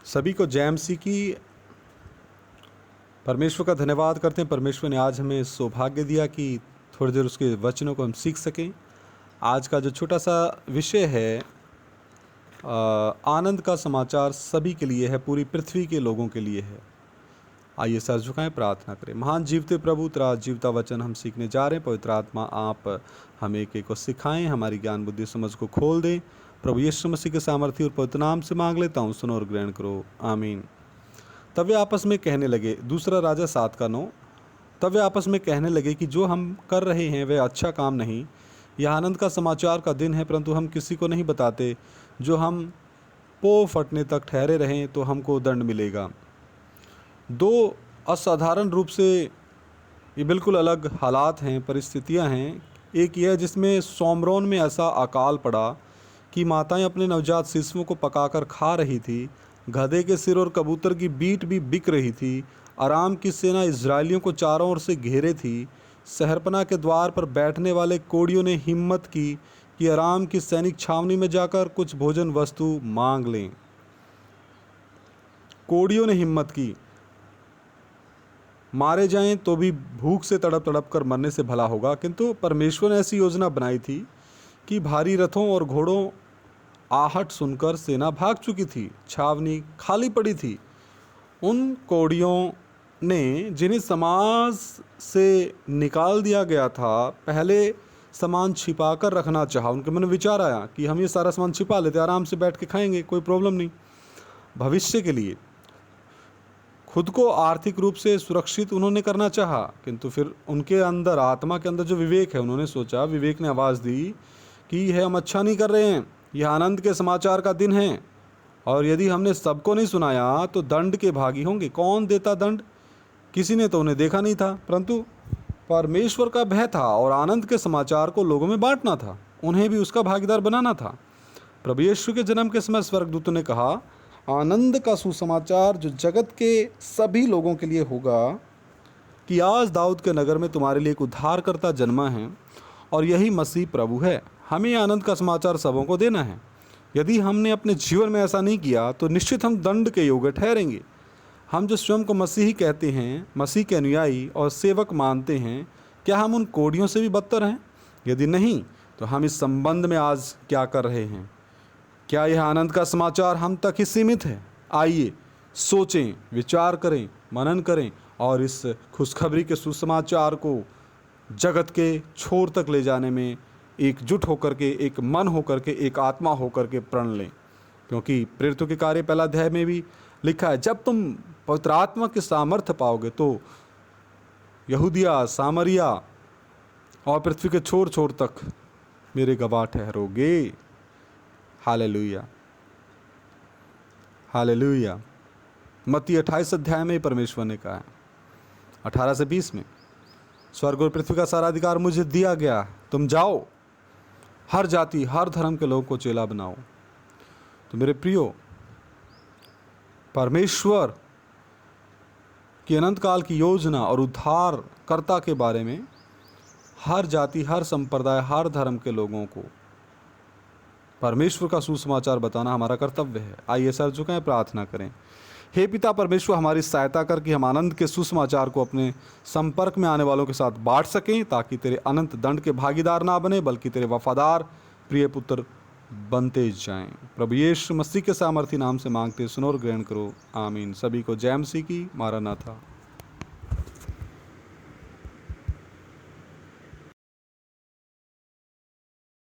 सभी को जय मसीह की। परमेश्वर का धन्यवाद करते हैं। परमेश्वर ने आज हमें सौभाग्य दिया कि थोड़ी देर उसके वचनों को हम सीख सकें। आज का जो छोटा सा विषय है आनंद का समाचार सभी के लिए है, पूरी पृथ्वी के लोगों के लिए है। आइए सर झुकाएं, प्रार्थना करें। महान जीवते प्रभु, तेरा जीवता वचन हम सीखने जा रहे हैं। पवित्र आत्मा आप हमें एक एक को सिखाएं, हमारी ज्ञान बुद्धि समझ को खोल दें। प्रभु यीशु मसीह के सामर्थ्य और पवित्र नाम से मांग लेता हूँ, सुनो और ग्रहण करो, आमीन। तब वे आपस में कहने लगे, दूसरा राजा 7:9। तब वे आपस में कहने लगे कि जो हम कर रहे हैं वह अच्छा काम नहीं। यह आनंद का समाचार का दिन है, परंतु हम किसी को नहीं बताते। जो हम पो फटने तक ठहरे रहें तो हमको दंड मिलेगा। दो असाधारण रूप से ये बिल्कुल अलग हालात हैं, परिस्थितियां हैं। एक यह जिसमें सोमरोन में ऐसा अकाल पड़ा कि माताएं अपने नवजात शिशुओं को पकाकर खा रही थी। गधे के सिर और कबूतर की बीट भी बिक रही थी। अराम की सेना इजरायलियों को चारों ओर से घेरे थी। शहरपनाह के द्वार पर बैठने वाले कोड़ियों ने हिम्मत की कि अराम की सैनिक छावनी में जाकर कुछ भोजन वस्तु मांग लें। कोड़ियों ने हिम्मत की, मारे जाएं तो भी भूख से तड़प तड़प कर मरने से भला होगा। किंतु परमेश्वर ने ऐसी योजना बनाई थी कि भारी रथों और घोड़ों आहट सुनकर सेना भाग चुकी थी। छावनी खाली पड़ी थी। उन कोड़ियों ने, जिन्हें समाज से निकाल दिया गया था, पहले सामान छिपा कर रखना चाहा। उनके मन में विचार आया कि हम ये सारा सामान छिपा लेते, आराम से बैठ के खाएंगे, कोई प्रॉब्लम नहीं। भविष्य के लिए खुद को आर्थिक रूप से सुरक्षित उन्होंने करना चाहा। किंतु फिर उनके अंदर, आत्मा के अंदर जो विवेक है, उन्होंने सोचा, विवेक ने आवाज़ दी कि यह हम अच्छा नहीं कर रहे हैं। यह आनंद के समाचार का दिन है और यदि हमने सबको नहीं सुनाया तो दंड के भागी होंगे। कौन देता दंड? किसी ने तो उन्हें देखा नहीं था, परंतु परमेश्वर का भय था और आनंद के समाचार को लोगों में बांटना था, उन्हें भी उसका भागीदार बनाना था। प्रभु यीशु के जन्म के समय स्वर्गदूतों ने कहा, आनंद का सुसमाचार जो जगत के सभी लोगों के लिए होगा कि आज दाऊद के नगर में तुम्हारे लिए एक उद्धारकर्ता जन्मा है और यही मसीह प्रभु है। हमें आनंद का समाचार सबों को देना है। यदि हमने अपने जीवन में ऐसा नहीं किया तो निश्चित हम दंड के योग्य ठहरेंगे। हम जो स्वयं को मसीही कहते हैं, मसीह के अनुयायी और सेवक मानते हैं, क्या हम उन कोड़ियों से भी बदतर हैं? यदि नहीं तो हम इस संबंध में आज क्या कर रहे हैं? क्या यह आनंद का समाचार हम तक ही सीमित है? आइए सोचें, विचार करें, मनन करें और इस खुशखबरी के सुसमाचार को जगत के छोर तक ले जाने में एकजुट होकर के, एक मन होकर के, एक आत्मा होकर के प्रण लें। क्योंकि प्रेरितों के कार्य 1 अध्याय में भी लिखा है, जब तुम पवित्र आत्मा के सामर्थ्य पाओगे तो यहूदिया, सामरिया और पृथ्वी के छोर छोर तक मेरे गवाह ठहरोगे। Hallelujah, hallelujah. मत्ती 28 अध्याय में परमेश्वर ने कहा है, 18 से 20 में, स्वर्ग और पृथ्वी का सारा अधिकार मुझे दिया गया। तुम जाओ, हर जाति, हर धर्म के लोगों को चेला बनाओ। तो मेरे प्रियो, परमेश्वर की अनंत काल की योजना और उद्धारकर्ता के बारे में हर जाति, हर संप्रदाय, हर धर्म के लोगों को परमेश्वर का सुसमाचार बताना हमारा कर्तव्य है। आइए सर झुकाएं, प्रार्थना करें। हे पिता परमेश्वर, हमारी सहायता कर कि हम आनंद के सुसमाचार को अपने संपर्क में आने वालों के साथ बांट सकें, ताकि तेरे अनंत दंड के भागीदार ना बने बल्कि तेरे वफादार प्रिय पुत्र बनते जाएं। प्रभु यीशु मसीह के सामर्थी नाम से मांगते, सुनो और ग्रहण करो, आमीन। सभी को जय मसीह की। मारानाथा।